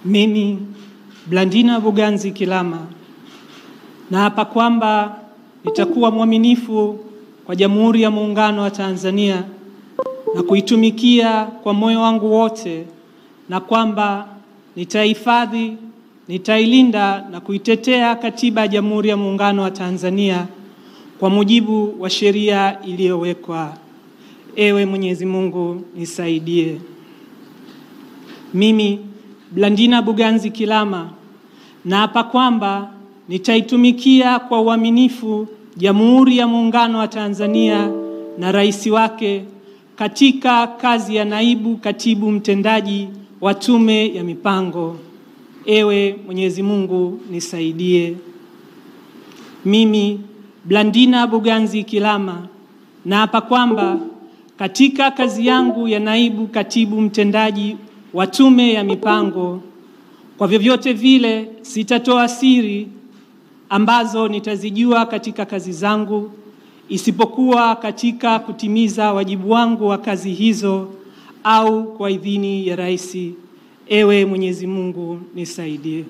Mimi, Blandina Buganzi Kilama, naapa kwamba nitakuwa mwaminifu kwa Jamhuri ya Muungano wa Tanzania na kuitumikia kwa moyo wangu wote, na kwamba nitahifadhi, nitailinda na kuitetea Katiba ya Jamhuri ya Muungano wa Tanzania kwa mujibu wa sheria iliyowekwa. Ewe Mwenyezi Mungu nisaidie. Mimi, Blandina Buganzi Kilama, naapa kwamba nitaitumikia kwa uaminifu Jamhuri ya Muungano wa Tanzania na rais wake katika kazi ya naibu katibu mtendaji wa Tume ya Mipango. Ewe Mwenyezi Mungu nisaidie. Mimi, Blandina Buganzi Kilama, naapa kwamba katika kazi yangu ya naibu katibu mtendaji wa Tume ya Mipango, kwa vyovyote vile sitatoa siri ambazo nitazijua katika kazi zangu, isipokuwa katika kutimiza wajibu wangu wa kazi hizo au kwa idhini ya rais. Ewe Mwenyezi Mungu nisaidie.